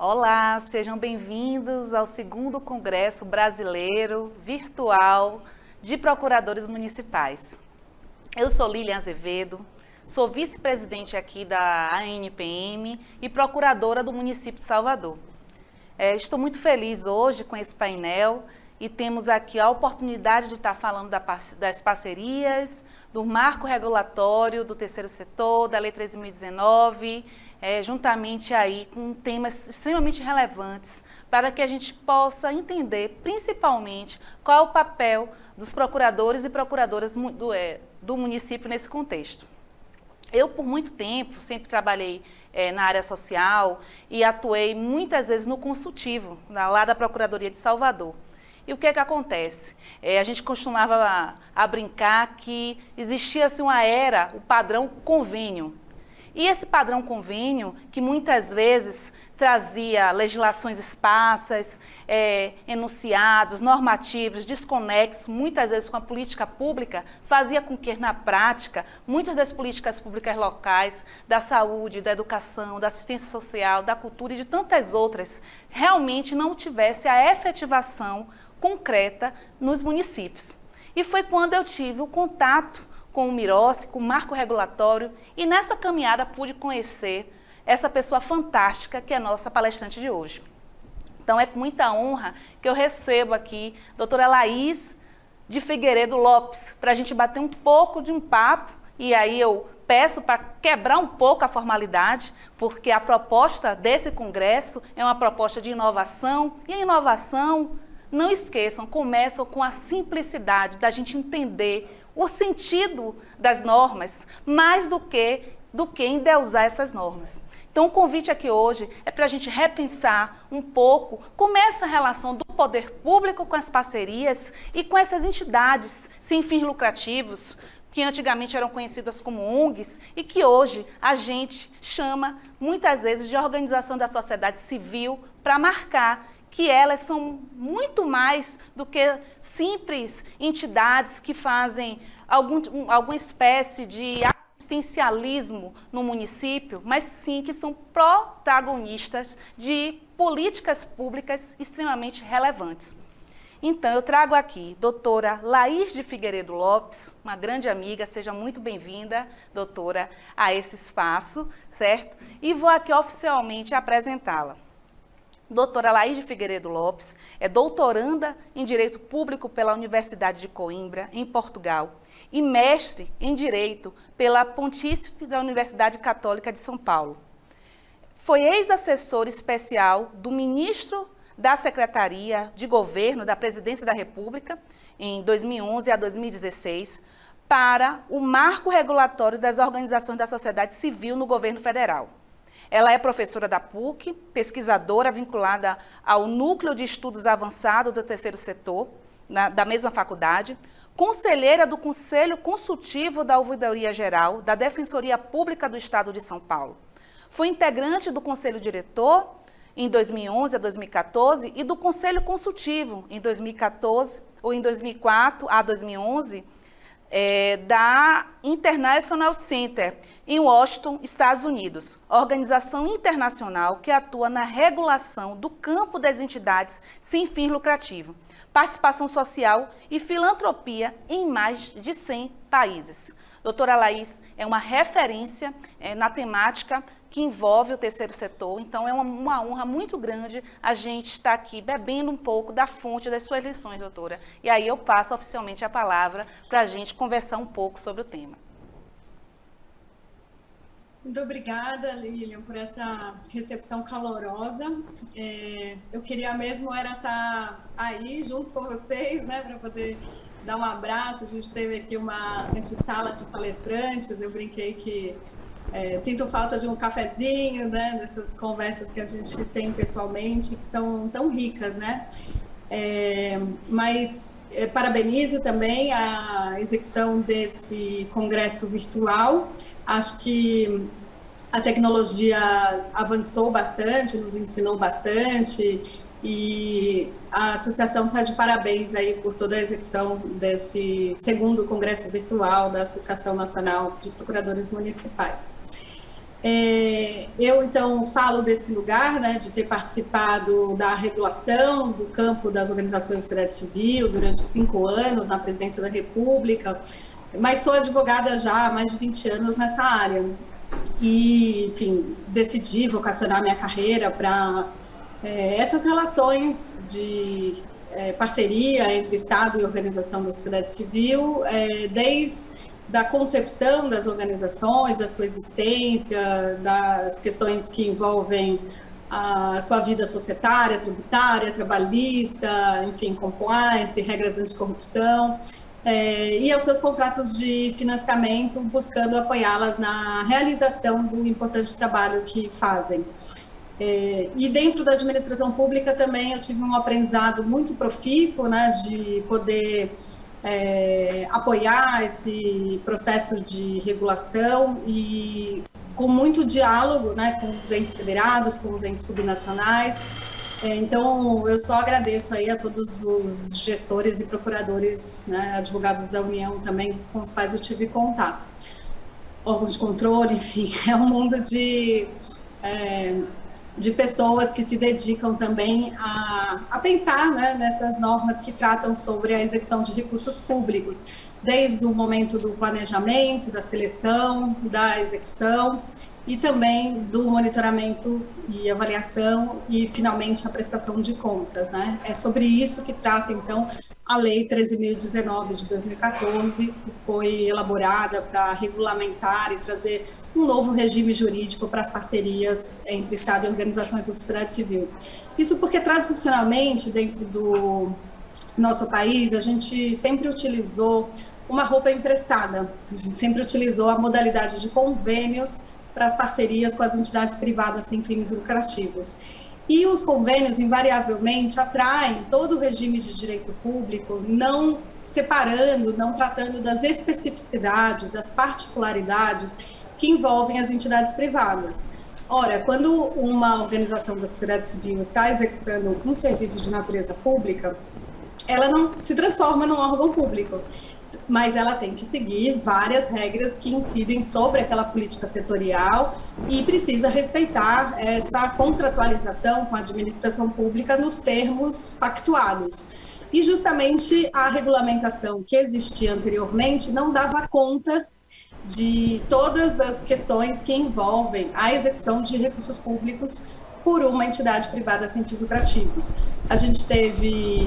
Olá, sejam bem-vindos ao segundo Congresso Brasileiro Virtual de Procuradores Municipais. Eu sou Lilian Azevedo, sou vice-presidente aqui da ANPM e procuradora do município de Salvador. Estou muito feliz hoje com esse painel e temos aqui a oportunidade de estar falando das parcerias, do marco regulatório do terceiro setor, da Lei 13.019, juntamente aí com temas extremamente relevantes para que a gente possa entender, principalmente, qual é o papel dos procuradores e procuradoras do município nesse contexto. Eu, por muito tempo, sempre trabalhei na área social e atuei muitas vezes no consultivo, lá da Procuradoria de Salvador. E o que é que acontece? A gente costumava a brincar que existia assim, o padrão convênio. E esse padrão convênio, que muitas vezes trazia legislações esparsas, enunciados, normativos, desconexos, muitas vezes com a política pública, fazia com que, na prática, muitas das políticas públicas locais, da saúde, da educação, da assistência social, da cultura e de tantas outras, realmente não tivesse a efetivação concreta nos municípios. E foi quando eu tive o contato com o Mirossi, com o marco regulatório, e nessa caminhada pude conhecer essa pessoa fantástica que é a nossa palestrante de hoje. Então é com muita honra que eu recebo aqui a doutora Laís de Figueiredo Lopes, para a gente bater um pouco de um papo, e aí eu peço para quebrar um pouco a formalidade, porque a proposta desse congresso é uma proposta de inovação, e a inovação, não esqueçam, começa com a simplicidade da gente entender o sentido das normas, mais do que endeusar essas normas. Então, o convite aqui hoje é para a gente repensar um pouco como é essa relação do poder público com as parcerias e com essas entidades sem fins lucrativos, que antigamente eram conhecidas como ONGs e que hoje a gente chama, muitas vezes, de organização da sociedade civil para marcar que elas são muito mais do que simples entidades que fazem alguma espécie de assistencialismo no município, mas sim que são protagonistas de políticas públicas extremamente relevantes. Então, eu trago aqui doutora Laís de Figueiredo Lopes, uma grande amiga, seja muito bem-vinda, doutora, a esse espaço, certo? E vou aqui oficialmente apresentá-la. Doutora Laís de Figueiredo Lopes é doutoranda em Direito Público pela Universidade de Coimbra, em Portugal, e mestre em Direito pela Pontífice da Universidade Católica de São Paulo. Foi ex-assessor especial do ministro da Secretaria de Governo da Presidência da República, em 2011 a 2016, para o marco regulatório das organizações da sociedade civil no governo federal. Ela é professora da PUC, pesquisadora vinculada ao Núcleo de Estudos Avançados do Terceiro Setor, da mesma faculdade, conselheira do Conselho Consultivo da Ouvidoria Geral da Defensoria Pública do Estado de São Paulo. Foi integrante do Conselho Diretor em 2011 a 2014 e do Conselho Consultivo em 2014 ou em 2004 a 2011, da International Center, em Washington, Estados Unidos, organização internacional que atua na regulação do campo das entidades sem fim lucrativo, participação social e filantropia em mais de 100 países. Doutora Laís é uma referência na temática que envolve o terceiro setor, então é uma honra muito grande a gente estar aqui bebendo um pouco da fonte das suas lições, doutora. E aí eu passo oficialmente a palavra para a gente conversar um pouco sobre o tema. Muito obrigada, Lilian, por essa recepção calorosa. Eu queria mesmo era estar aí junto com vocês, né, para poder dar um abraço. A gente teve aqui uma antessala de palestrantes, eu brinquei que sinto falta de um cafezinho, né, dessas conversas que a gente tem pessoalmente, que são tão ricas, né? Mas parabenizo também a execução desse congresso virtual. Acho que a tecnologia avançou bastante, nos ensinou bastante, e a associação está de parabéns aí por toda a execução desse segundo congresso virtual da Associação Nacional de Procuradores Municipais. Eu, então, falo desse lugar, né, de ter participado da regulação do campo das organizações de sociedade civil durante 5 anos na Presidência da República, mas sou advogada já há mais de 20 anos nessa área. E, enfim, decidi vocacionar minha carreira para essas relações de parceria entre Estado e organização da sociedade civil, desde da concepção das organizações, da sua existência, das questões que envolvem a sua vida societária, tributária, trabalhista, enfim, compliance, regras anticorrupção, e aos seus contratos de financiamento, buscando apoiá-las na realização do importante trabalho que fazem. E dentro da administração pública também eu tive um aprendizado muito profícuo, né, de poder apoiar esse processo de regulação e com muito diálogo, né, com os entes federados, com os entes subnacionais. Então, eu só agradeço aí a todos os gestores e procuradores, né, advogados da União também, com os quais eu tive contato. Órgãos de controle, enfim, é um mundo de pessoas que se dedicam também a pensar, né, nessas normas que tratam sobre a execução de recursos públicos, desde o momento do planejamento, da seleção, da execução e também do monitoramento e avaliação e, finalmente, a prestação de contas, né? É sobre isso que trata, então, a Lei 13.019 de 2014, que foi elaborada para regulamentar e trazer um novo regime jurídico para as parcerias entre Estado e organizações da sociedade civil. Isso porque, tradicionalmente, dentro do nosso país, a gente sempre utilizou uma roupa emprestada, a gente sempre utilizou a modalidade de convênios para as parcerias com as entidades privadas sem fins lucrativos. E os convênios, invariavelmente, atraem todo o regime de direito público, não separando, não tratando das especificidades, das particularidades que envolvem as entidades privadas. Ora, quando uma organização da sociedade civil está executando um serviço de natureza pública, ela não se transforma num órgão público, mas ela tem que seguir várias regras que incidem sobre aquela política setorial e precisa respeitar essa contratualização com a administração pública nos termos pactuados. E justamente a regulamentação que existia anteriormente não dava conta de todas as questões que envolvem a execução de recursos públicos por uma entidade privada sem fins lucrativos. A gente teve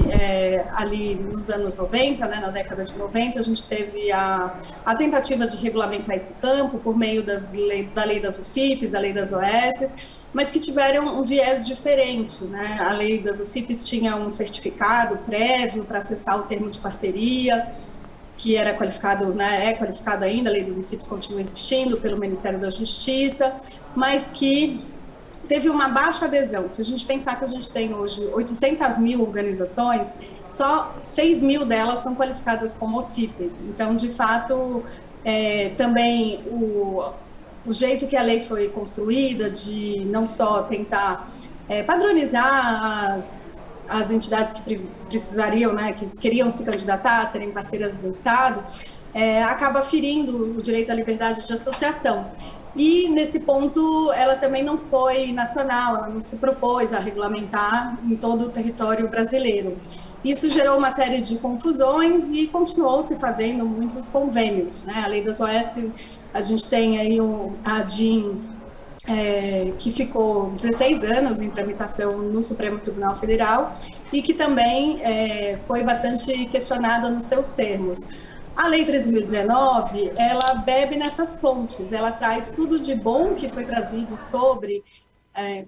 ali nos anos 90, né, na década de 90, a gente teve a tentativa de regulamentar esse campo por meio da lei das UCIPs, da lei das OS, mas que tiveram um viés diferente, né? A lei das UCIPs tinha um certificado prévio para acessar o termo de parceria, que era qualificado, né, é qualificado ainda, a lei dos UCIPs continua existindo pelo Ministério da Justiça, mas que teve uma baixa adesão. Se a gente pensar que a gente tem hoje 800 mil organizações, só 6 mil delas são qualificadas como OCIP. Então, de fato, também o jeito que a lei foi construída, de não só tentar padronizar as entidades que precisariam, né, que queriam se candidatar a serem parceiras do Estado, acaba ferindo o direito à liberdade de associação. E, nesse ponto, ela também não foi nacional, ela não se propôs a regulamentar em todo o território brasileiro. Isso gerou uma série de confusões e continuou se fazendo muitos convênios, né? A lei das OS, a gente tem aí a ADIM, que ficou 16 anos em tramitação no Supremo Tribunal Federal e que também foi bastante questionada nos seus termos. A Lei 13.019, ela bebe nessas fontes, ela traz tudo de bom que foi trazido sobre,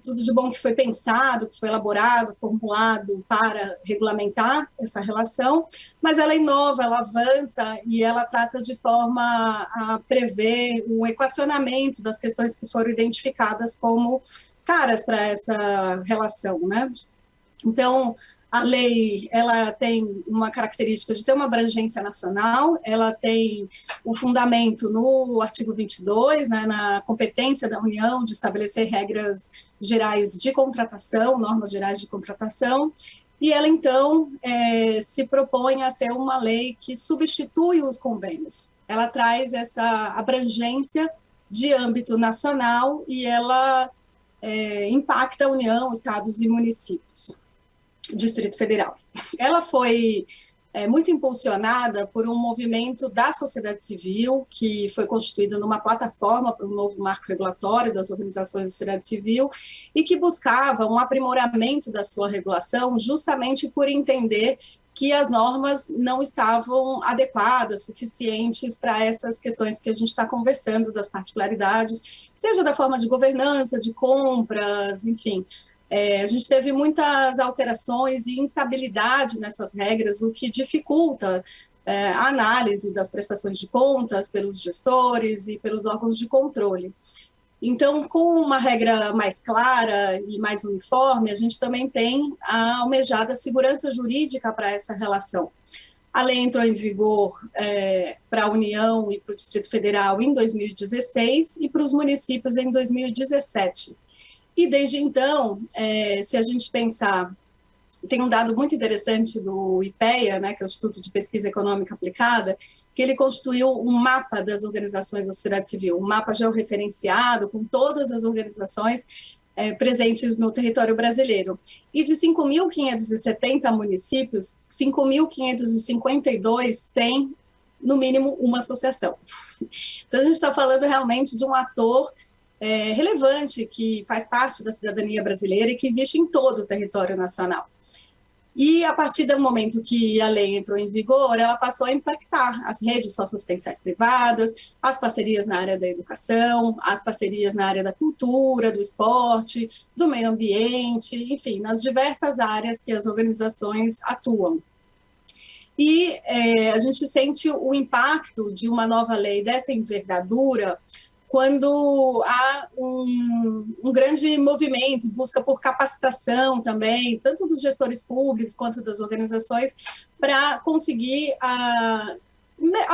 tudo de bom que foi pensado, que foi elaborado, formulado para regulamentar essa relação, mas ela inova, ela avança e ela trata de forma a prever o equacionamento das questões que foram identificadas como caras para essa relação, né? Então, a lei, ela tem uma característica de ter uma abrangência nacional, ela tem o fundamento no artigo 22, né, na competência da União de estabelecer regras gerais de contratação, normas gerais de contratação, e ela, então, se propõe a ser uma lei que substitui os convênios. Ela traz essa abrangência de âmbito nacional e ela impacta a União, estados e municípios, Distrito Federal. Ela foi muito impulsionada por um movimento da sociedade civil, que foi constituído numa plataforma para um novo marco regulatório das organizações da sociedade civil, e que buscava um aprimoramento da sua regulação, justamente por entender que as normas não estavam adequadas, suficientes para essas questões que a gente está conversando, das particularidades, seja da forma de governança, de compras, enfim. A gente teve muitas alterações e instabilidade nessas regras, o que dificulta a análise das prestações de contas pelos gestores e pelos órgãos de controle. Então, com uma regra mais clara e mais uniforme, a gente também tem a almejada segurança jurídica para essa relação. A lei entrou em vigor para a União e para o Distrito Federal em 2016 e para os municípios em 2017. E desde então, se a gente pensar, tem um dado muito interessante do IPEA, né, que é o Instituto de Pesquisa Econômica Aplicada, que ele constituiu um mapa das organizações da sociedade civil, um mapa georreferenciado com todas as organizações presentes no território brasileiro. E de 5.570 municípios, 5.552 têm, no mínimo, uma associação. Então, a gente está falando realmente de um ator relevante, que faz parte da cidadania brasileira e que existe em todo o território nacional. E, a partir do momento que a lei entrou em vigor, ela passou a impactar as redes socioassistenciais privadas, as parcerias na área da educação, as parcerias na área da cultura, do esporte, do meio ambiente, enfim, nas diversas áreas que as organizações atuam. E a gente sente o impacto de uma nova lei dessa envergadura quando há um grande movimento, busca por capacitação também, tanto dos gestores públicos quanto das organizações, para conseguir a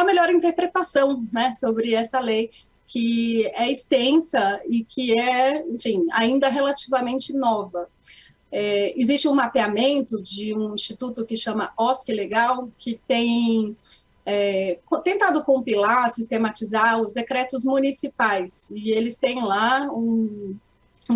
melhor interpretação, né, sobre essa lei, que é extensa e que é, enfim, ainda relativamente nova. Existe um mapeamento de um instituto que chama OSC Legal, que tem tentado compilar, sistematizar os decretos municipais, e eles têm lá um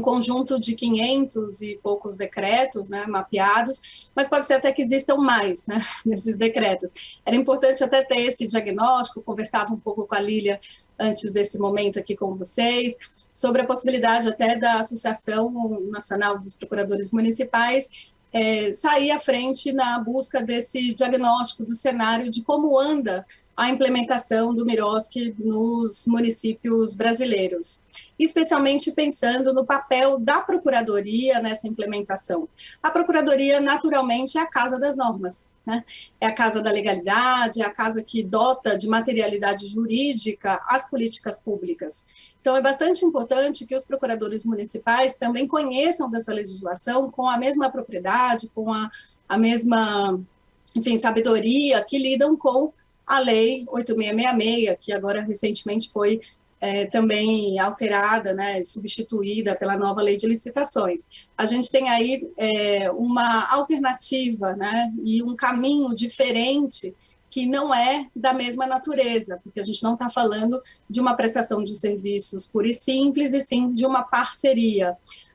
conjunto de 500 e poucos decretos, né, mapeados, mas pode ser até que existam mais, né, nesses decretos. Era importante até ter esse diagnóstico, conversava um pouco com a Lília antes desse momento aqui com vocês, sobre a possibilidade até da Associação Nacional dos Procuradores Municipais sair à frente na busca desse diagnóstico do cenário de como anda a implementação do MIROSC nos municípios brasileiros, especialmente pensando no papel da Procuradoria nessa implementação. A Procuradoria, naturalmente, é a casa das normas, né? É a casa da legalidade, é a casa que dota de materialidade jurídica as políticas públicas. Então, é bastante importante que os procuradores municipais também conheçam dessa legislação com a mesma propriedade, com a mesma, enfim, sabedoria que lidam com a Lei 8666, que agora recentemente foi também alterada, né, substituída pela nova Lei de Licitações. A gente tem aí uma alternativa, né, e um caminho diferente que não é da mesma natureza, porque a gente não está falando de uma prestação de serviços pura e simples, e sim de uma parceria.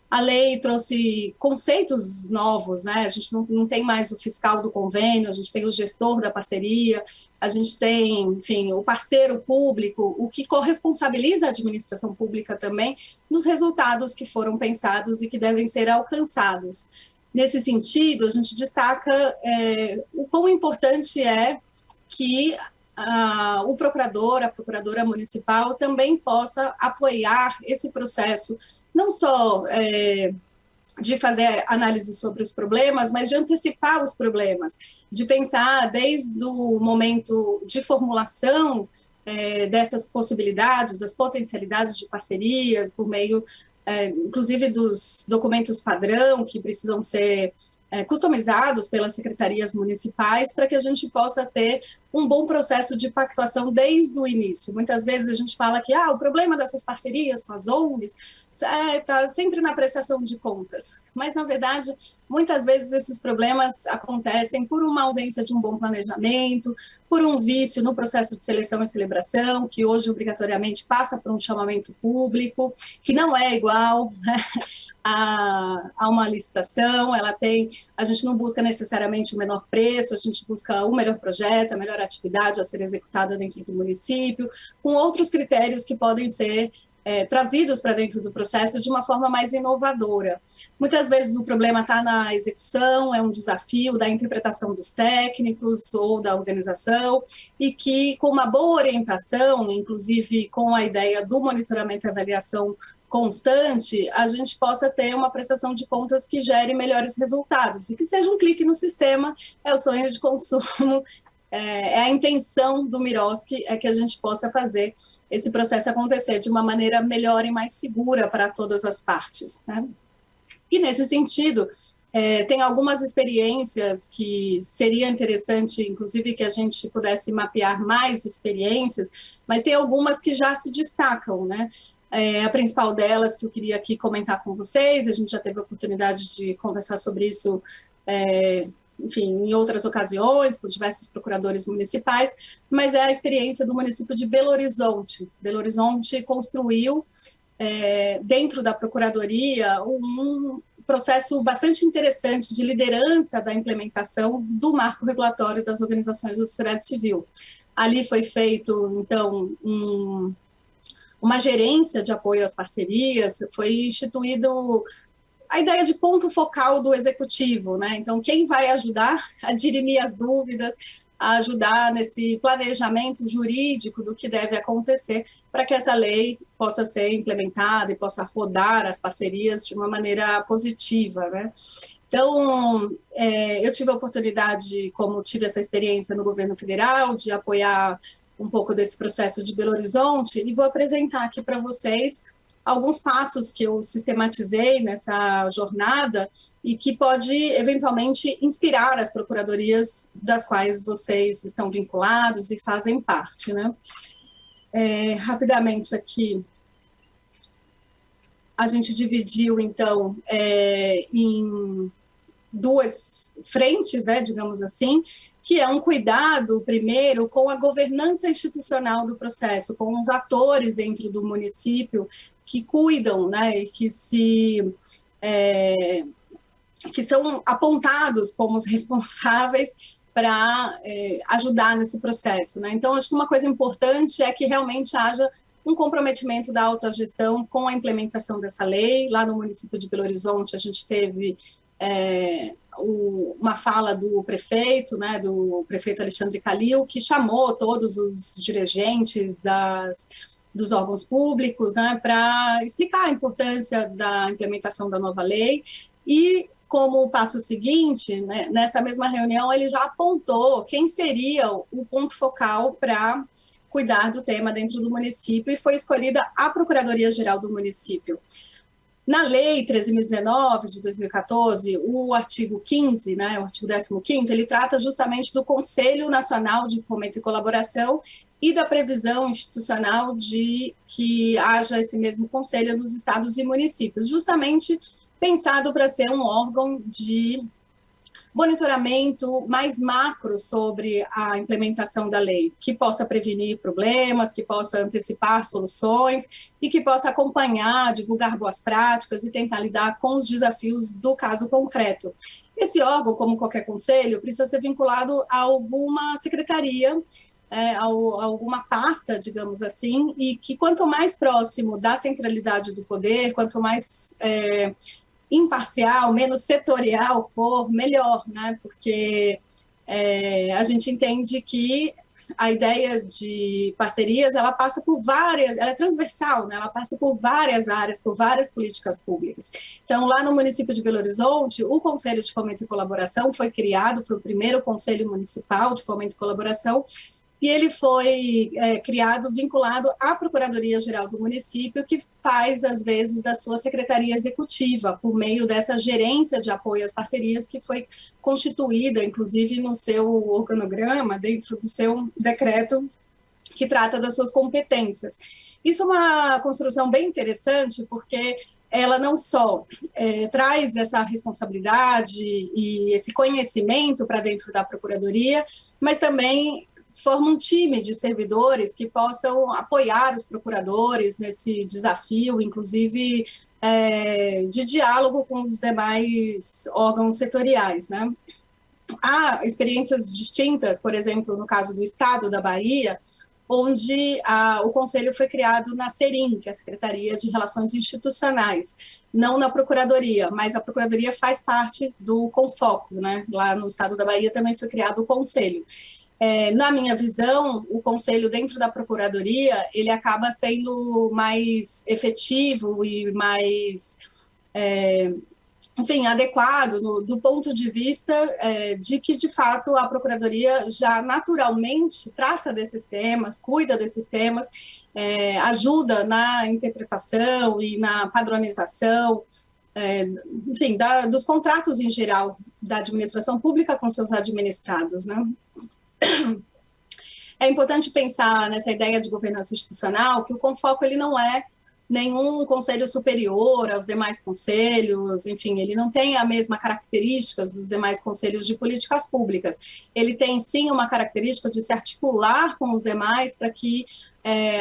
A lei trouxe conceitos novos, né? A gente não tem mais o fiscal do convênio, a gente tem o gestor da parceria, a gente tem, enfim, o parceiro público, o que corresponsabiliza a administração pública também nos resultados que foram pensados e que devem ser alcançados. Nesse sentido, a gente destaca o quão importante é que o procurador, a procuradora municipal também possa apoiar esse processo, não só de fazer análise sobre os problemas, mas de antecipar os problemas, de pensar desde o momento de formulação dessas possibilidades, das potencialidades de parcerias, por meio, inclusive, dos documentos padrão, que precisam ser customizados pelas secretarias municipais, para que a gente possa ter um bom processo de pactuação desde o início. Muitas vezes a gente fala que o problema dessas parcerias com as ONGs está sempre na prestação de contas. mas, na verdade, muitas vezes esses problemas acontecem por uma ausência de um bom planejamento, por um vício no processo de seleção e celebração, que hoje obrigatoriamente passa por um chamamento público, que não é igual, né, a uma licitação. A gente não busca necessariamente o menor preço, a gente busca o melhor projeto, a melhor atividade a ser executada dentro do município, com outros critérios que podem ser trazidos para dentro do processo de uma forma mais inovadora. Muitas vezes o problema está na execução, é um desafio da interpretação dos técnicos ou da organização, e que com uma boa orientação, inclusive com a ideia do monitoramento e avaliação constante, a gente possa ter uma prestação de contas que gere melhores resultados, e que seja um clique no sistema, é o sonho de consumo, é a intenção do Miroski, é que a gente possa fazer esse processo acontecer de uma maneira melhor e mais segura para todas as partes, né? E nesse sentido, tem algumas experiências que seria interessante, inclusive, que a gente pudesse mapear mais experiências, mas tem algumas que já se destacam, né? A principal delas que eu queria aqui comentar com vocês, a gente já teve a oportunidade de conversar sobre isso, enfim, em outras ocasiões, com diversos procuradores municipais, mas é a experiência do município de Belo Horizonte. Belo Horizonte construiu, dentro da Procuradoria, um processo bastante interessante de liderança da implementação do marco regulatório das organizações da sociedade civil. Ali foi feito, então, uma gerência de apoio às parcerias, foi instituído a ideia de ponto focal do executivo, né? Então, quem vai ajudar a dirimir as dúvidas, a ajudar nesse planejamento jurídico do que deve acontecer para que essa lei possa ser implementada e possa rodar as parcerias de uma maneira positiva, né? Então, eu tive a oportunidade, como tive essa experiência no governo federal, de apoiar um pouco desse processo de Belo Horizonte, e vou apresentar aqui para vocês alguns passos que eu sistematizei nessa jornada e que pode, eventualmente, inspirar as procuradorias das quais vocês estão vinculados e fazem parte, né? Rapidamente aqui, a gente dividiu, então, em duas frentes, né, digamos assim, que é um cuidado, primeiro, com a governança institucional do processo, com os atores dentro do município que cuidam, né, que são apontados como os responsáveis para ajudar nesse processo, né? Então, acho que uma coisa importante é que realmente haja um comprometimento da autogestão com a implementação dessa lei. Lá no município de Belo Horizonte, a gente teve uma fala do prefeito, né, do prefeito Alexandre Calil, que chamou todos os dirigentes dos órgãos públicos, né, para explicar a importância da implementação da nova lei. E, como passo seguinte, né, nessa mesma reunião, ele já apontou quem seria o ponto focal para cuidar do tema dentro do município, e foi escolhida a Procuradoria-Geral do município. Na Lei 13.019, de 2014, o artigo 15, né, o artigo 15º, ele trata justamente do Conselho Nacional de Fomento e Colaboração e da previsão institucional de que haja esse mesmo conselho nos estados e municípios, justamente pensado para ser um órgão de monitoramento mais macro sobre a implementação da lei, que possa prevenir problemas, que possa antecipar soluções e que possa acompanhar, divulgar boas práticas e tentar lidar com os desafios do caso concreto. Esse órgão, como qualquer conselho, precisa ser vinculado a alguma secretaria, a alguma pasta, digamos assim, e que quanto mais próximo da centralidade do poder, quanto mais imparcial, menos setorial for, melhor, né? Porque a gente entende que a ideia de parcerias, ela passa por várias, ela é transversal, né? Ela passa por várias áreas, por várias políticas públicas. Então, lá no município de Belo Horizonte, o Conselho de Fomento e Colaboração foi criado, foi o primeiro Conselho Municipal de Fomento e Colaboração, e ele foi criado vinculado à Procuradoria-Geral do município, que faz, às vezes, da sua secretaria executiva, por meio dessa gerência de apoio às parcerias, que foi constituída, inclusive, no seu organograma, dentro do seu decreto, que trata das suas competências. Isso é uma construção bem interessante, porque ela não só traz essa responsabilidade e esse conhecimento para dentro da Procuradoria, mas também forma um time de servidores que possam apoiar os procuradores nesse desafio, inclusive de diálogo com os demais órgãos setoriais, né? Há experiências distintas, por exemplo, no caso do Estado da Bahia, onde o Conselho foi criado na SERIM, que é a Secretaria de Relações Institucionais, não na Procuradoria, mas a Procuradoria faz parte do CONFOCO, né? Lá no Estado da Bahia também foi criado o Conselho. Na minha visão, o Conselho dentro da Procuradoria, ele acaba sendo mais efetivo e mais... enfim, adequado do ponto de vista de que, de fato, a Procuradoria já naturalmente trata desses temas, cuida desses temas, ajuda na interpretação e na padronização, enfim, dos contratos em geral da administração pública com seus administrados, né? É importante pensar nessa ideia de governança institucional que o CONFOCO ele não é nenhum conselho superior aos demais conselhos, enfim, ele não tem a mesma características dos demais conselhos de políticas públicas. Ele tem, sim, uma característica de se articular com os demais para que,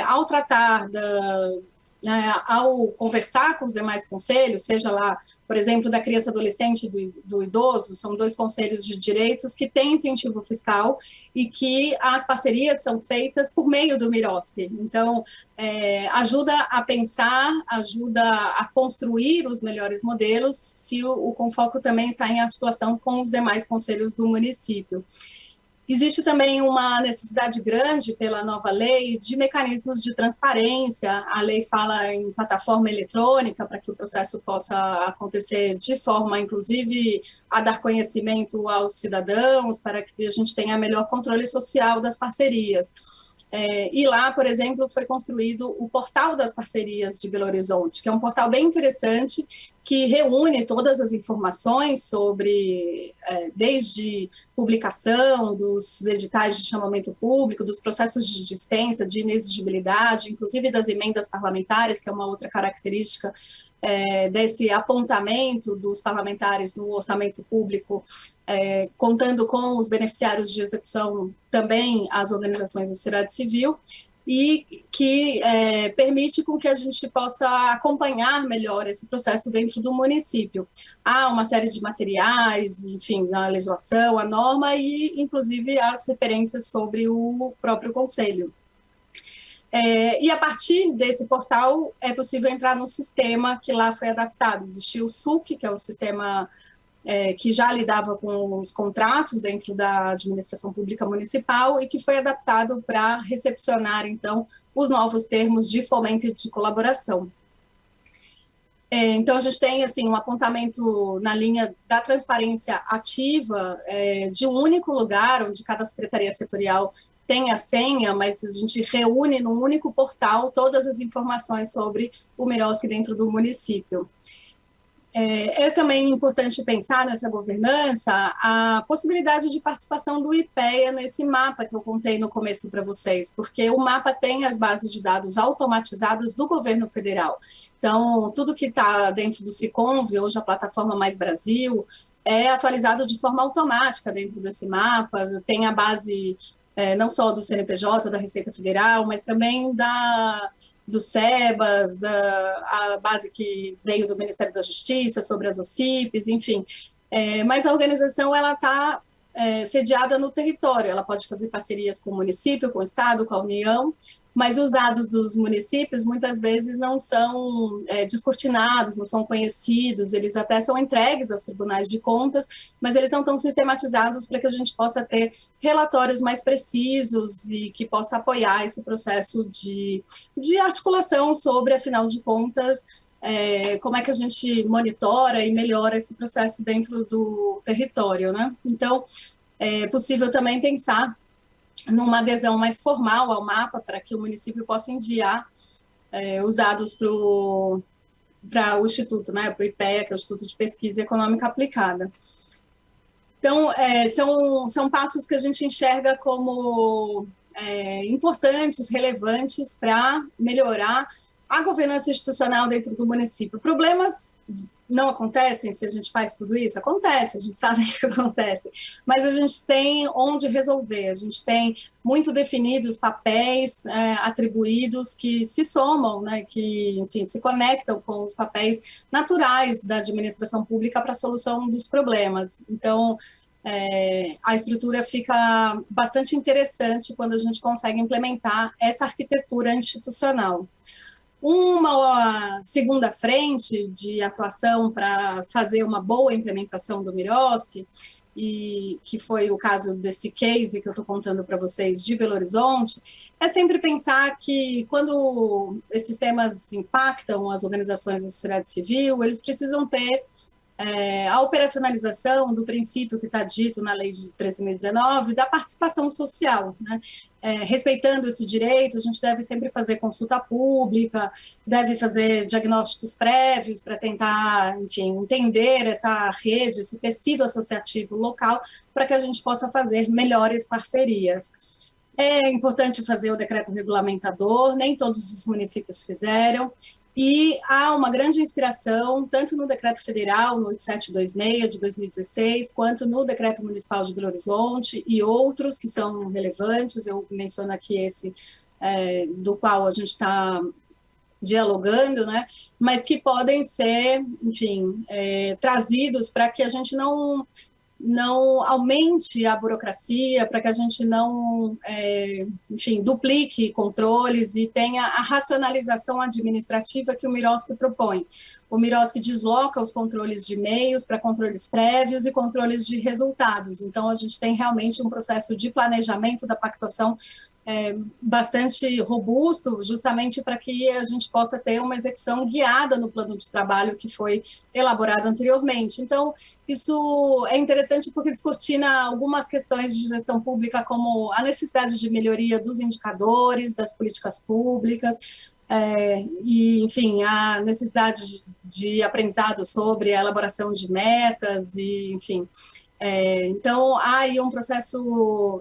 ao tratar ao conversar com os demais conselhos, seja lá, por exemplo, da criança, adolescente e do idoso, são 2 conselhos de direitos que têm incentivo fiscal e que as parcerias são feitas por meio do Miroski. Então, ajuda a pensar, ajuda a construir os melhores modelos, se o CONFOCO também está em articulação com os demais conselhos do município. Existe também uma necessidade grande pela nova lei de mecanismos de transparência. A lei fala em plataforma eletrônica para que o processo possa acontecer de forma, inclusive, a dar conhecimento aos cidadãos, para que a gente tenha melhor controle social das parcerias. E lá, por exemplo, foi construído o Portal das Parcerias de Belo Horizonte, que é um portal bem interessante, que reúne todas as informações sobre, desde publicação, dos editais de chamamento público, dos processos de dispensa, de inexigibilidade, inclusive das emendas parlamentares, que é uma outra característica desse apontamento dos parlamentares no orçamento público, contando com os beneficiários de execução também as organizações da sociedade civil, e que permite com que a gente possa acompanhar melhor esse processo dentro do município. Há uma série de materiais, enfim, a legislação, a norma e, inclusive, as referências sobre o próprio Conselho. E a partir desse portal é possível entrar no sistema que lá foi adaptado. Existiu o SUC, que é o sistema que já lidava com os contratos dentro da administração pública municipal e que foi adaptado para recepcionar, então, os novos termos de fomento e de colaboração. Então, a gente tem assim, um apontamento na linha da transparência ativa, de um único lugar, onde cada secretaria setorial tem a senha, mas a gente reúne num único portal todas as informações sobre o Miroski dentro do município. É também importante pensar nessa governança a possibilidade de participação do IPEA nesse mapa que eu contei no começo para vocês, porque o mapa tem as bases de dados automatizadas do governo federal. Então, tudo que está dentro do Siconv, hoje a plataforma Mais Brasil, é atualizado de forma automática dentro desse mapa, tem a base não só do CNPJ, da Receita Federal, mas também do SEBAS, a base que veio do Ministério da Justiça sobre as OCIPs, enfim. Mas a organização está sediada no território, ela pode fazer parcerias com o município, com o Estado, com a União, mas os dados dos municípios muitas vezes não são descortinados, não são conhecidos, eles até são entregues aos tribunais de contas, mas eles não estão sistematizados para que a gente possa ter relatórios mais precisos e que possa apoiar esse processo de articulação sobre, afinal de contas, como é que a gente monitora e melhora esse processo dentro do território, né? Então, é possível também pensar numa adesão mais formal ao mapa para que o município possa enviar os dados para o Instituto, né, para o IPEA, que é o Instituto de Pesquisa Econômica Aplicada. Então, são passos que a gente enxerga como importantes, relevantes para melhorar a governança institucional dentro do município. Problemas não acontecem se a gente faz tudo isso? Acontece, a gente sabe que acontece, mas a gente tem onde resolver, a gente tem muito definidos papéis atribuídos que se somam, né, que, enfim, se conectam com os papéis naturais da administração pública para a solução dos problemas. Então, a estrutura fica bastante interessante quando a gente consegue implementar essa arquitetura institucional. Uma segunda frente de atuação para fazer uma boa implementação do Miroski, e que foi o caso desse case que eu estou contando para vocês de Belo Horizonte, é sempre pensar que quando esses temas impactam as organizações da sociedade civil, eles precisam ter a operacionalização do princípio que está dito na lei de 13.019, da participação social, né? Respeitando esse direito, a gente deve sempre fazer consulta pública, deve fazer diagnósticos prévios para tentar, enfim, entender essa rede, esse tecido associativo local, para que a gente possa fazer melhores parcerias. É importante fazer o decreto regulamentador, nem todos os municípios fizeram, e há uma grande inspiração, tanto no decreto federal, no 8726 de 2016, quanto no decreto municipal de Belo Horizonte e outros que são relevantes. Eu menciono aqui esse do qual a gente está dialogando, né? Mas que podem ser, enfim, trazidos para que a gente não aumente a burocracia, para que a gente não, enfim, duplique controles e tenha a racionalização administrativa que o Miroski propõe. O Miroski desloca os controles de meios para controles prévios e controles de resultados. Então, a gente tem realmente um processo de planejamento da pactuação bastante robusto, justamente para que a gente possa ter uma execução guiada no plano de trabalho que foi elaborado anteriormente. Então, isso é interessante porque descortina algumas questões de gestão pública, como a necessidade de melhoria dos indicadores, das políticas públicas, e, enfim, a necessidade de aprendizado sobre a elaboração de metas, e, enfim. Então, há aí um processo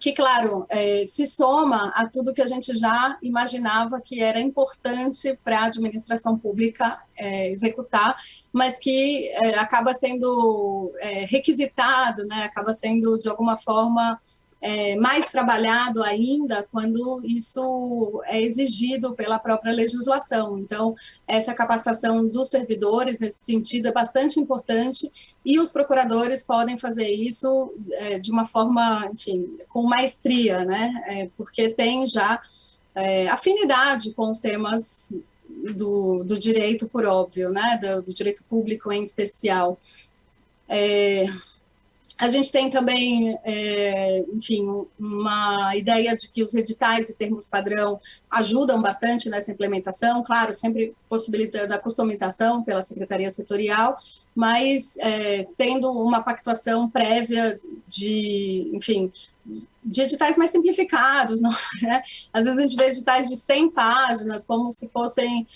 que, claro, se soma a tudo que a gente já imaginava que era importante para a administração pública executar, mas que acaba sendo requisitado, né, acaba sendo, de alguma forma, mais trabalhado ainda quando isso é exigido pela própria legislação. Então, essa capacitação dos servidores, nesse sentido, é bastante importante, e os procuradores podem fazer isso de uma forma, enfim, com maestria, né? Porque tem já afinidade com os temas do direito, por óbvio, né? Do direito público em especial. A gente tem também, enfim, uma ideia de que os editais e termos padrão ajudam bastante nessa implementação, claro, sempre possibilitando a customização pela secretaria setorial, mas tendo uma pactuação prévia de, enfim, de editais mais simplificados, não, né? Às vezes a gente vê editais de 100 páginas, como se fossem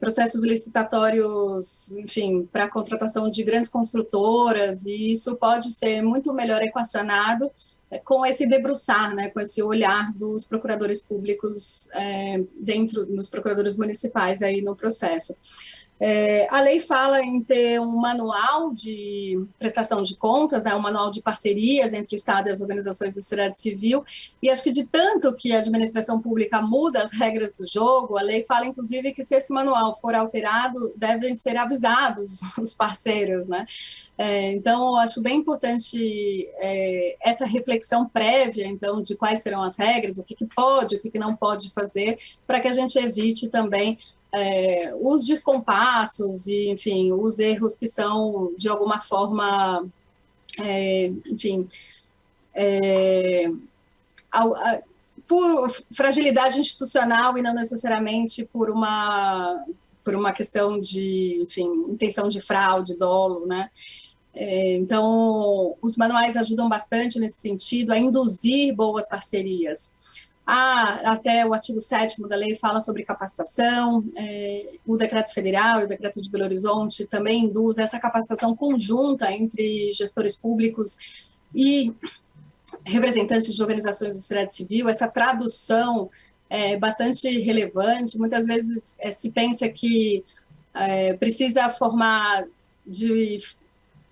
processos licitatórios, enfim, para a contratação de grandes construtoras, e isso pode ser muito melhor equacionado com esse debruçar, né, com esse olhar dos procuradores públicos dos procuradores municipais aí no processo. A lei fala em ter um manual de prestação de contas, né, um manual de parcerias entre o Estado e as organizações da sociedade civil, e acho que de tanto que a administração pública muda as regras do jogo, a lei fala, inclusive, que se esse manual for alterado, devem ser avisados os parceiros, né? Então, acho bem importante essa reflexão prévia, então, de quais serão as regras, o que pode, o que não pode fazer, para que a gente evite também os descompassos e, enfim, os erros que são, de alguma forma, enfim, por fragilidade institucional e não necessariamente por uma questão de, enfim, intenção de fraude, dolo, né? Então, os manuais ajudam bastante nesse sentido a induzir boas parcerias. Até o artigo 7º da lei fala sobre capacitação, o decreto federal e o decreto de Belo Horizonte também induz essa capacitação conjunta entre gestores públicos e representantes de organizações da sociedade civil, essa tradução bastante relevante. Muitas vezes se pensa que precisa formar de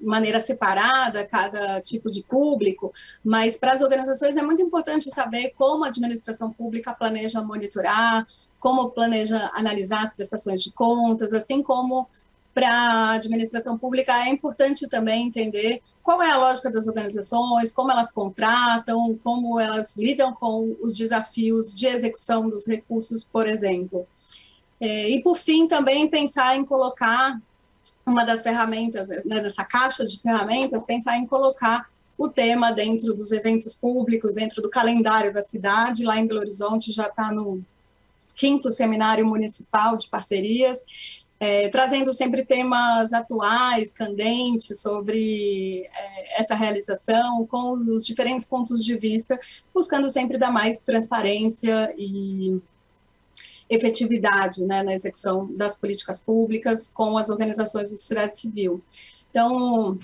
maneira separada cada tipo de público, mas para as organizações é muito importante saber como a administração pública planeja monitorar, como planeja analisar as prestações de contas, assim como para a administração pública é importante também entender qual é a lógica das organizações, como elas contratam, como elas lidam com os desafios de execução dos recursos, por exemplo. E, por fim, também pensar em colocar uma das ferramentas, né, nessa caixa de ferramentas, pensar em colocar o tema dentro dos eventos públicos, dentro do calendário da cidade. Lá em Belo Horizonte já está no 5º Seminário Municipal de Parcerias, trazendo sempre temas atuais, candentes, sobre essa realização, com os diferentes pontos de vista, buscando sempre dar mais transparência e efetividade, né, na execução das políticas públicas com as organizações da sociedade civil. Então,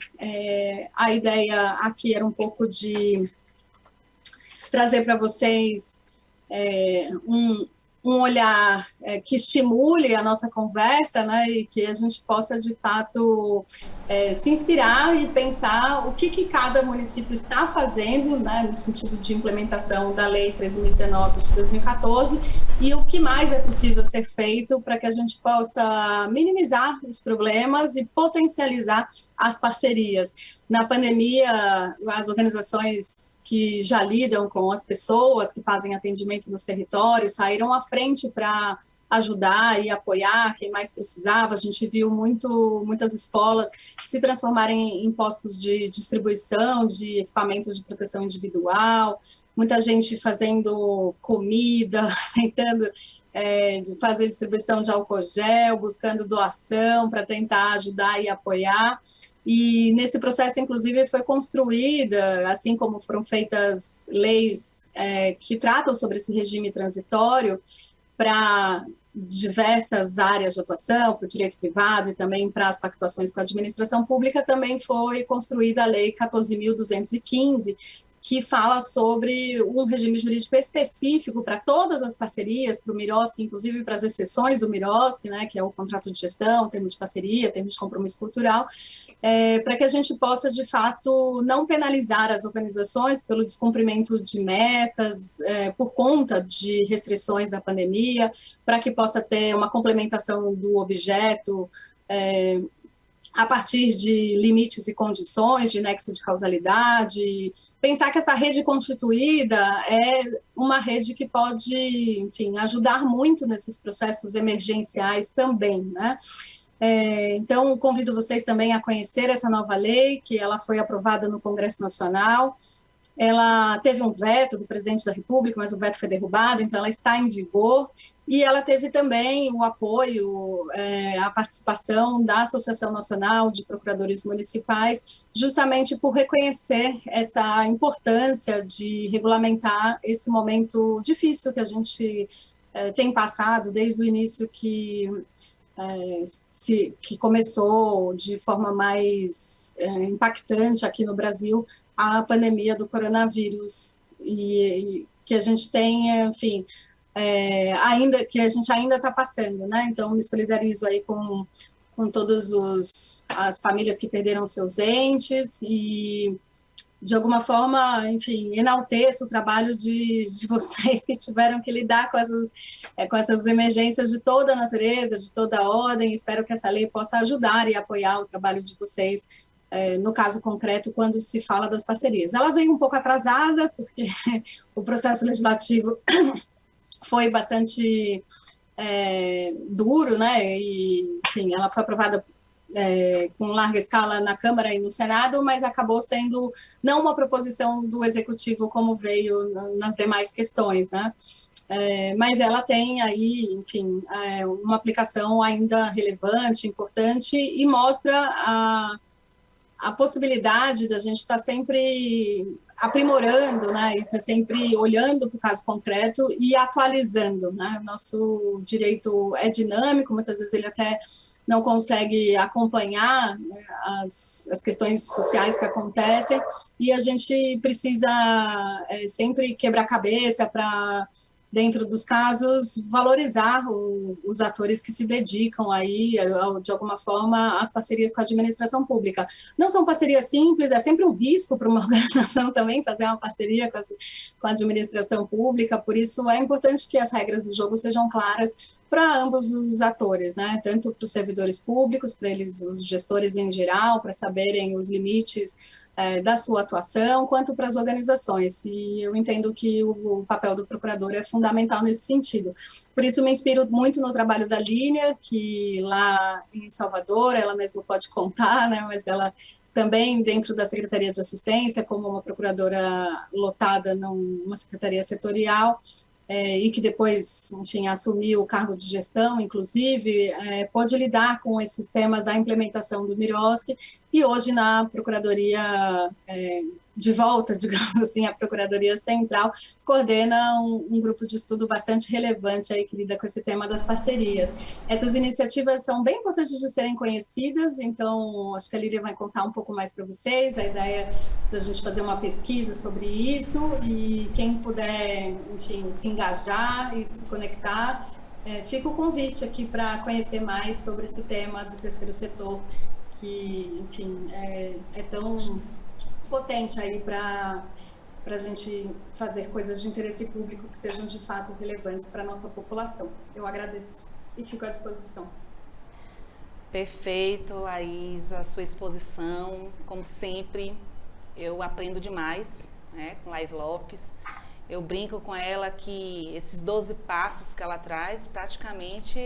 a ideia aqui era um pouco de trazer para vocês um olhar que estimule a nossa conversa, né, e que a gente possa, de fato, se inspirar e pensar o que cada município está fazendo, né, no sentido de implementação da Lei 13.019 de 2014, e o que mais é possível ser feito para que a gente possa minimizar os problemas e potencializar as parcerias. Na pandemia, as organizações que já lidam com as pessoas, que fazem atendimento nos territórios, saíram à frente para ajudar e apoiar quem mais precisava. A gente viu muitas escolas se transformarem em postos de distribuição de equipamentos de proteção individual, muita gente fazendo comida, tentando de fazer distribuição de álcool gel, buscando doação para tentar ajudar e apoiar. E nesse processo, inclusive, foi construída, assim como foram feitas leis que tratam sobre esse regime transitório para diversas áreas de atuação, para o direito privado e também para as pactuações com a administração pública, também foi construída a Lei 14.215, que fala sobre um regime jurídico específico para todas as parcerias, para o MIROSC, inclusive para as exceções do MIROSC, né, que é o contrato de gestão, termo de parceria, termo de compromisso cultural, para que a gente possa, de fato, não penalizar as organizações pelo descumprimento de metas, por conta de restrições da pandemia, para que possa ter uma complementação do objeto, a partir de limites e condições, de nexo de causalidade, pensar que essa rede constituída é uma rede que pode, enfim, ajudar muito nesses processos emergenciais também, né? Então, convido vocês também a conhecer essa nova lei, que ela foi aprovada no Congresso Nacional. Ela teve um veto do presidente da República, mas o veto foi derrubado, então ela está em vigor, e ela teve também o apoio, a participação da Associação Nacional de Procuradores Municipais, justamente por reconhecer essa importância de regulamentar esse momento difícil que a gente tem passado desde o início que começou de forma mais impactante aqui no Brasil a pandemia do coronavírus, e que a gente tem, enfim, ainda que a gente ainda está passando, né? Então, me solidarizo aí com todas as famílias que perderam seus entes e, de alguma forma, enfim, enalteço o trabalho de vocês que tiveram que lidar com essas emergências de toda a natureza, de toda a ordem. Espero que essa lei possa ajudar e apoiar o trabalho de vocês, no caso concreto, quando se fala das parcerias. Ela veio um pouco atrasada, porque o processo legislativo foi bastante duro, né? E, enfim, ela foi aprovada com larga escala na Câmara e no Senado, mas acabou sendo não uma proposição do Executivo como veio nas demais questões, né? Mas ela tem aí, enfim, uma aplicação ainda relevante, importante, e mostra a possibilidade da gente estar sempre aprimorando, né, e estar sempre olhando para o caso concreto e atualizando, né? Nosso direito é dinâmico, muitas vezes ele até não consegue acompanhar, né, as questões sociais que acontecem, e a gente precisa sempre quebrar cabeça para dentro dos casos, valorizar os atores que se dedicam aí, de alguma forma, às parcerias com a administração pública. Não são parcerias simples, é sempre um risco para uma organização também fazer uma parceria com a administração pública, por isso é importante que as regras do jogo sejam claras para ambos os atores, né? Tanto para os servidores públicos, para eles, os gestores em geral, para saberem os limites da sua atuação, quanto para as organizações. E eu entendo que o papel do procurador é fundamental nesse sentido. Por isso, me inspiro muito no trabalho da Línia, que lá em Salvador, ela mesma pode contar, né? Mas ela também, dentro da Secretaria de Assistência, como uma procuradora lotada numa secretaria setorial, e que depois, enfim, assumiu o cargo de gestão, inclusive, pôde lidar com esses temas da implementação do MIROSC, e hoje na Procuradoria, de volta, digamos assim, a Procuradoria Central, coordena um grupo de estudo bastante relevante aí que lida com esse tema das parcerias. Essas iniciativas são bem importantes de serem conhecidas, então acho que a Lília vai contar um pouco mais para vocês, da ideia da gente fazer uma pesquisa sobre isso, e quem puder, enfim, se engajar e se conectar, fica o convite aqui para conhecer mais sobre esse tema do terceiro setor, que, enfim, é tão potente aí para a gente fazer coisas de interesse público que sejam de fato relevantes para a nossa população. Eu agradeço e fico à disposição. Perfeito, Laís, a sua exposição, como sempre, eu aprendo demais, né, com Laís Lopes. Eu brinco com ela que esses 12 passos que ela traz, praticamente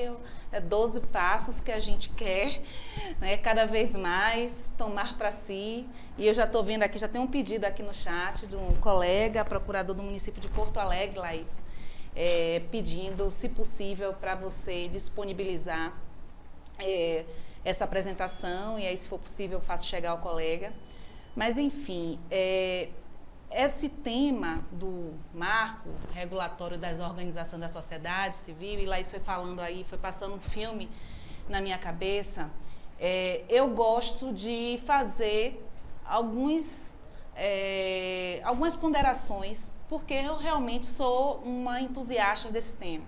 é 12 passos que a gente quer, né, cada vez mais tomar para si. E eu já estou vendo aqui, já tem um pedido aqui no chat de um colega, procurador do município de Porto Alegre, Laís, pedindo, se possível, para você disponibilizar essa apresentação, e aí, se for possível, eu faço chegar ao colega. Mas, enfim, esse tema do marco regulatório das organizações da sociedade civil, e lá isso foi falando aí, foi passando um filme na minha cabeça, eu gosto de fazer algumas ponderações, porque eu realmente sou uma entusiasta desse tema.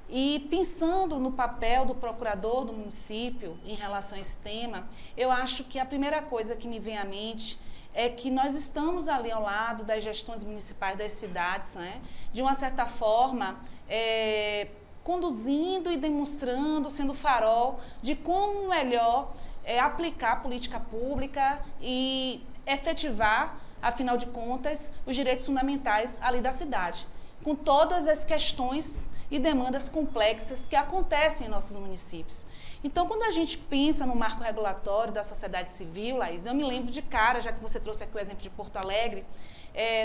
E pensando no papel do procurador do município em relação a esse tema, eu acho que a primeira coisa que me vem à mente é que nós estamos ali ao lado das gestões municipais das cidades, né? De uma certa forma, conduzindo e demonstrando, sendo farol de como melhor aplicar a política pública e efetivar, afinal de contas, os direitos fundamentais ali da cidade, com todas as questões e demandas complexas que acontecem em nossos municípios. Então, quando a gente pensa no marco regulatório da sociedade civil, Laís, eu me lembro de cara, já que você trouxe aqui o exemplo de Porto Alegre,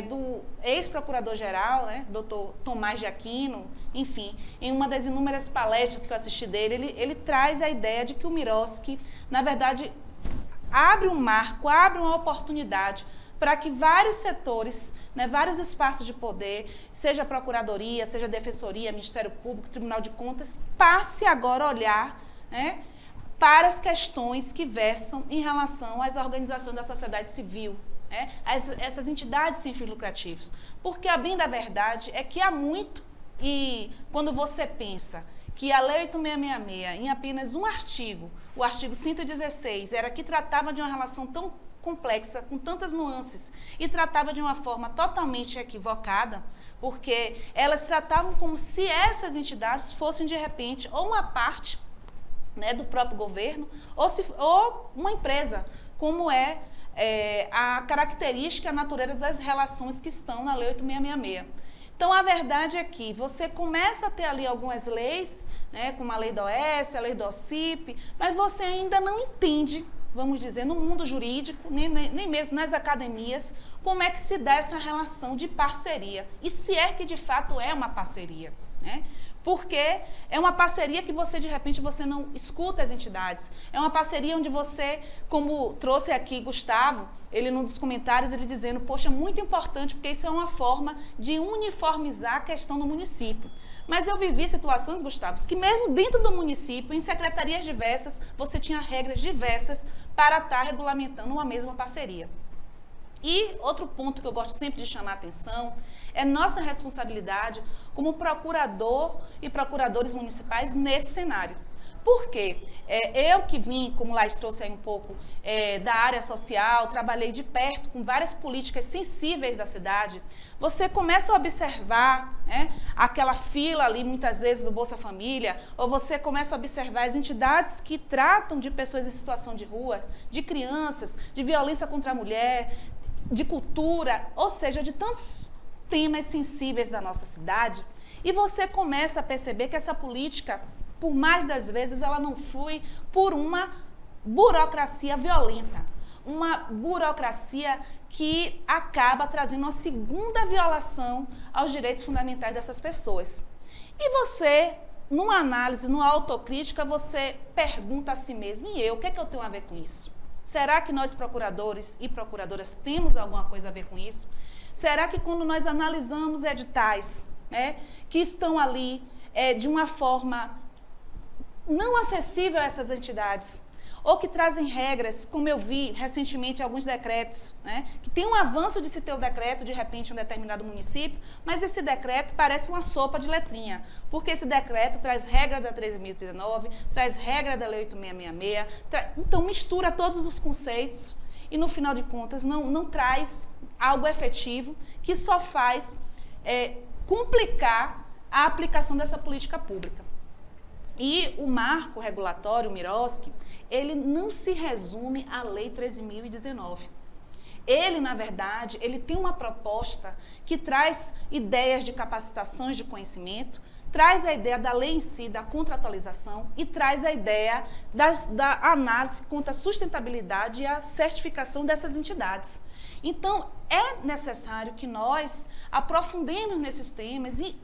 do ex-procurador-geral, né, doutor Tomás de Aquino, enfim, em uma das inúmeras palestras que eu assisti dele, ele traz a ideia de que o MIROSC, na verdade, abre um marco, abre uma oportunidade para que vários setores, né, vários espaços de poder, seja Procuradoria, seja Defensoria, Ministério Público, Tribunal de Contas, passe agora a olhar, né, para as questões que versam em relação às organizações da sociedade civil, né, essas entidades sem fins lucrativos. Porque a bem da verdade é que há muito, e quando você pensa que a Lei 8666, em apenas um artigo, o artigo 116, era que tratava de uma relação tão complexa, com tantas nuances, e tratava de uma forma totalmente equivocada, porque elas tratavam como se essas entidades fossem, de repente, ou uma parte, né, do próprio governo, ou uma empresa, como a característica, a natureza das relações que estão na Lei 8666. Então, a verdade é que você começa a ter ali algumas leis, né, como a Lei da OS, a Lei do OCIP, mas você ainda não entende, vamos dizer, no mundo jurídico, nem mesmo nas academias, como é que se dá essa relação de parceria. E se é que, de fato, é uma parceria, né? Porque é uma parceria que você, de repente, você não escuta as entidades. É uma parceria onde você, como trouxe aqui Gustavo, ele num dos comentários, ele dizendo, poxa, muito importante, porque isso é uma forma de uniformizar a questão no município. Mas eu vivi situações, Gustavo, que mesmo dentro do município, em secretarias diversas, você tinha regras diversas para estar regulamentando uma mesma parceria. E outro ponto que eu gosto sempre de chamar a atenção é nossa responsabilidade como procurador e procuradores municipais nesse cenário. Por quê? Eu que vim, como Laís trouxe aí um pouco, da área social, trabalhei de perto com várias políticas sensíveis da cidade, você começa a observar aquela fila ali, muitas vezes, do Bolsa Família, ou você começa a observar as entidades que tratam de pessoas em situação de rua, de crianças, de violência contra a mulher, de cultura, ou seja, de tantos temas sensíveis da nossa cidade, e você começa a perceber que essa política, por mais das vezes, ela não flui por uma burocracia violenta, uma burocracia que acaba trazendo uma segunda violação aos direitos fundamentais dessas pessoas. E você, numa análise, numa autocrítica, você pergunta a si mesmo, e eu, o que é que eu tenho a ver com isso? Será que nós, procuradores e procuradoras, temos alguma coisa a ver com isso? Será que quando nós analisamos editais, que estão ali de uma forma não acessível a essas entidades, ou que trazem regras, como eu vi recentemente alguns decretos, que tem um avanço de se ter um decreto, de repente, em um determinado município, mas esse decreto parece uma sopa de letrinha, porque esse decreto traz regra da 13.019, traz regra da Lei 8.666, então mistura todos os conceitos e, no final de contas, não traz algo efetivo que só faz complicar a aplicação dessa política pública. E o marco regulatório, o MIROSC, ele não se resume à Lei 13.019. Ele, na verdade, ele tem uma proposta que traz ideias de capacitações de conhecimento, traz a ideia da lei em si, da contratualização, e traz a ideia da análise quanto à sustentabilidade e à certificação dessas entidades. Então, é necessário que nós aprofundemos nesses temas e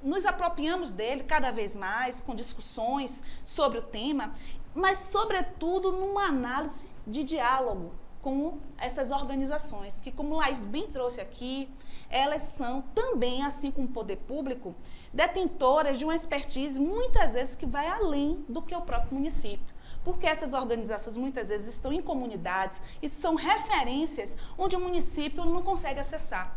nos apropriamos dele cada vez mais, com discussões sobre o tema, mas, sobretudo, numa análise de diálogo com essas organizações, que, como Laís bem trouxe aqui, elas são também, assim como o poder público, detentoras de uma expertise, muitas vezes, que vai além do que o próprio município. Porque essas organizações, muitas vezes, estão em comunidades e são referências onde o município não consegue acessar.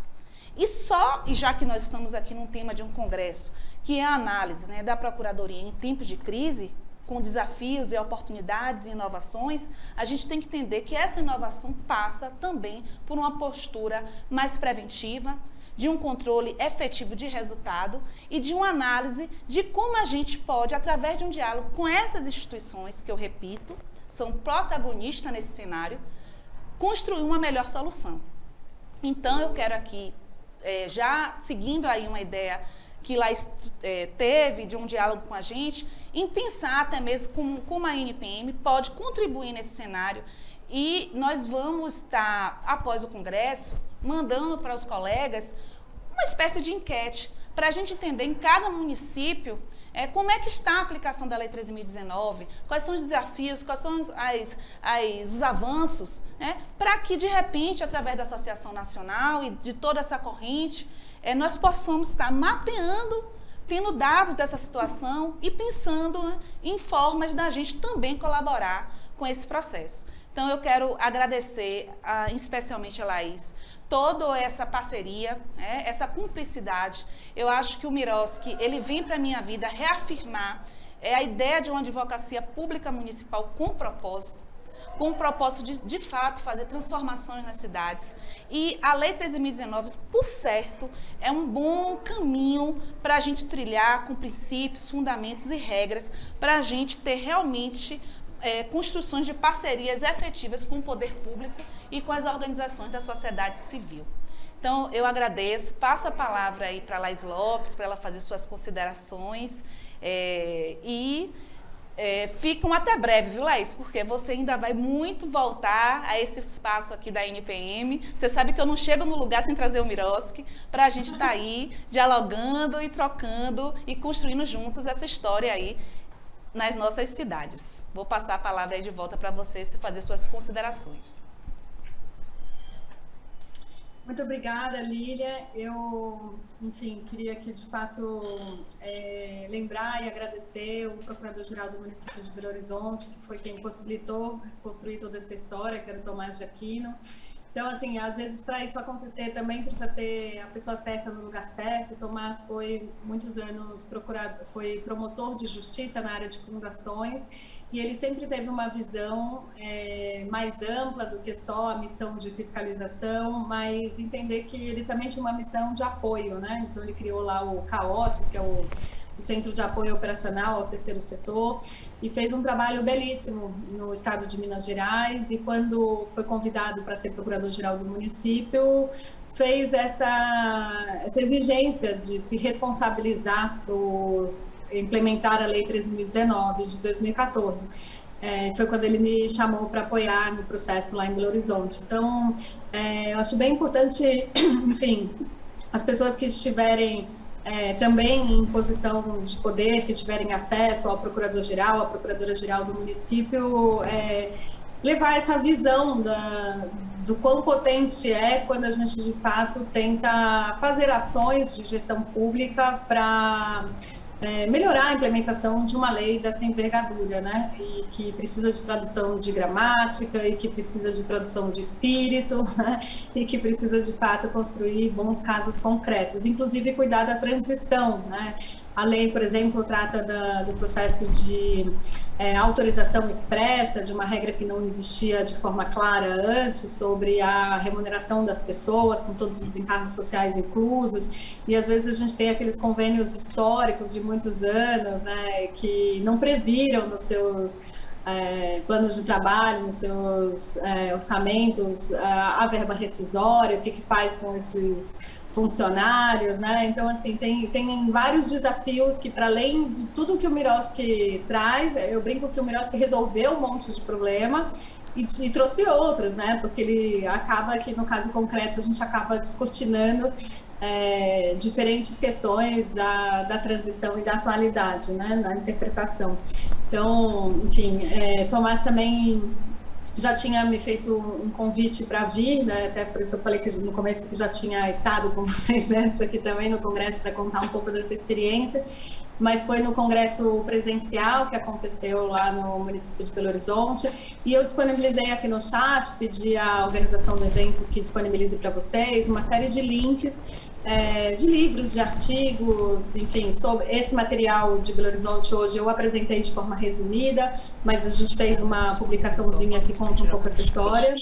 E já que nós estamos aqui num tema de um congresso, que é a análise da Procuradoria em tempos de crise, com desafios e oportunidades e inovações, a gente tem que entender que essa inovação passa também por uma postura mais preventiva, de um controle efetivo de resultado e de uma análise de como a gente pode, através de um diálogo com essas instituições, que eu repito, são protagonistas nesse cenário, construir uma melhor solução. Então, eu quero aqui, já seguindo aí uma ideia que lá teve de um diálogo com a gente, em pensar até mesmo como a INPM pode contribuir nesse cenário, e nós vamos estar, após o Congresso, mandando para os colegas uma espécie de enquete, para a gente entender em cada município como é que está a aplicação da Lei 13.019, quais são os desafios, quais são os avanços, para que, de repente, através da Associação Nacional e de toda essa corrente, nós possamos estar mapeando, tendo dados dessa situação e pensando em formas da gente também colaborar com esse processo. Então, eu quero agradecer, especialmente a Laís, toda essa parceria, essa cumplicidade. Eu acho que o MIROSC, ele vem para a minha vida reafirmar a ideia de uma advocacia pública municipal com o propósito de fato, fazer transformações nas cidades. E a Lei 13.019, por certo, é um bom caminho para a gente trilhar com princípios, fundamentos e regras, para a gente ter realmente construções de parcerias efetivas com o poder público e com as organizações da sociedade civil. Então, eu agradeço, passo a palavra aí para a Laís Lopes, para ela fazer suas considerações, ficam até breve, viu, Laís? Porque você ainda vai muito voltar a esse espaço aqui da INPM. Você sabe que eu não chego no lugar sem trazer o MIROSC, para a gente estar aí dialogando e trocando e construindo juntos essa história aí nas nossas cidades. Vou passar a palavra aí de volta para você fazer suas considerações. Muito obrigada, Lília. Eu, queria aqui, de fato, lembrar e agradecer o Procurador-Geral do município de Belo Horizonte, que foi quem possibilitou construir toda essa história, que era o Tomás de Aquino. Então, assim, às vezes para isso acontecer também precisa ter a pessoa certa no lugar certo. O Tomás foi muitos anos foi promotor de justiça na área de fundações e ele sempre teve uma visão mais ampla do que só a missão de fiscalização, mas entender que ele também tinha uma missão de apoio, né? Então ele criou lá o CAOTES, que é o Centro de Apoio Operacional ao Terceiro Setor, e fez um trabalho belíssimo no estado de Minas Gerais, e quando foi convidado para ser procurador-geral do município, fez essa exigência de se responsabilizar por implementar a Lei 13.019 de 2014. Foi quando ele me chamou para apoiar no processo lá em Belo Horizonte. Então, eu acho bem importante, enfim, as pessoas que estiverem também em posição de poder, que tiverem acesso ao procurador-geral, à procuradora-geral do município, levar essa visão do quão potente é quando a gente, de fato, tenta fazer ações de gestão pública para melhorar a implementação de uma lei dessa envergadura, né? E que precisa de tradução de gramática, e que precisa de tradução de espírito, né? E que precisa, de fato, construir bons casos concretos, inclusive cuidar da transição, né? A lei, por exemplo, trata do processo de autorização expressa, de uma regra que não existia de forma clara antes, sobre a remuneração das pessoas, com todos os encargos sociais inclusos, e às vezes a gente tem aqueles convênios históricos de muitos anos, né, que não previram nos seus planos de trabalho, nos seus orçamentos, a verba rescisória, o que faz com esses funcionários, né? Então, assim, tem vários desafios que, para além de tudo que o Miroski traz, eu brinco que o Miroski resolveu um monte de problema e trouxe outros, né? Porque ele acaba que, no caso concreto, a gente acaba descortinando diferentes questões da transição e da atualidade, né? Na interpretação. Então, enfim, Tomás também já tinha me feito um convite para vir, né? Até por isso eu falei que no começo que já tinha estado com vocês antes aqui também no congresso para contar um pouco dessa experiência, mas foi no congresso presencial que aconteceu lá no município de Belo Horizonte, e eu disponibilizei aqui no chat, pedi à organização do evento que disponibilize para vocês uma série de links de livros, de artigos, enfim, sobre esse material de Belo Horizonte. Hoje eu apresentei de forma resumida, mas a gente fez uma publicaçãozinha que conta um pouco essa história.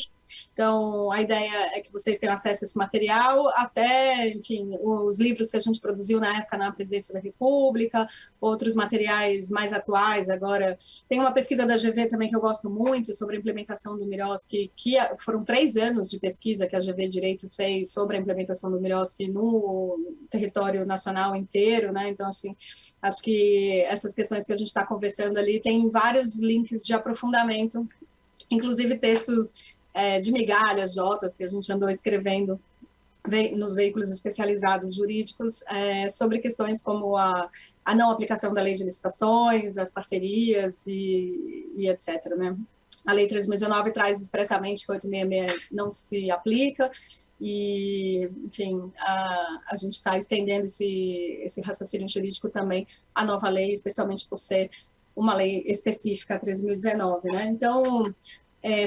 Então, a ideia é que vocês tenham acesso a esse material, até, enfim, os livros que a gente produziu na época na Presidência da República, outros materiais mais atuais. Agora, tem uma pesquisa da GV também que eu gosto muito, sobre a implementação do Miroski, que foram 3 anos de pesquisa que a GV Direito fez sobre a implementação do Miroski no território nacional inteiro, né? Então, assim, acho que essas questões que a gente está conversando ali, tem vários links de aprofundamento, inclusive textos de migalhas, jotas, que a gente andou escrevendo nos veículos especializados jurídicos, sobre questões como a não aplicação da lei de licitações, as parcerias e etc., né? A lei 13.019 traz expressamente que 866 não se aplica, e, enfim, a gente está estendendo esse raciocínio jurídico também à nova lei, especialmente por ser uma lei específica, a 13.019, né? Então,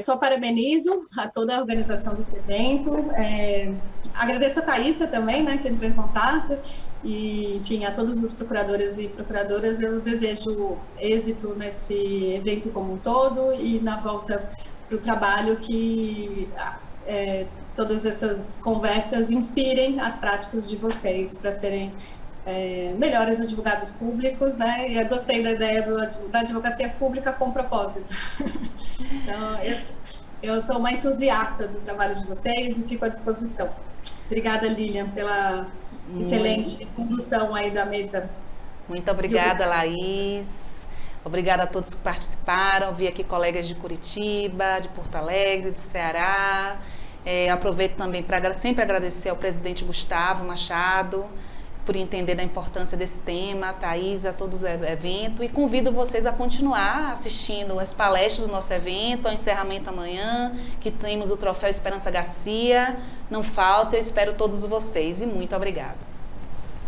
só parabenizo a toda a organização desse evento, agradeço a Thaísa também, né, que entrou em contato, e, enfim, a todos os procuradores e procuradoras eu desejo êxito nesse evento como um todo e na volta para o trabalho, que todas essas conversas inspirem as práticas de vocês para serem melhores advogados públicos, né? E eu gostei da ideia da advocacia pública com propósito. Então, eu sou uma entusiasta do trabalho de vocês e fico à disposição. Obrigada, Lilian, pela excelente condução aí da mesa. Muito obrigada, Laís. Obrigada a todos que participaram. Vi aqui colegas de Curitiba, de Porto Alegre, do Ceará. Aproveito também para sempre agradecer ao presidente Gustavo Machado por entender a importância desse tema, a Thaís, a todos os eventos, e convido vocês a continuar assistindo as palestras do nosso evento, ao encerramento amanhã, que temos o Troféu Esperança Garcia. Não falta, eu espero todos vocês, e muito obrigada.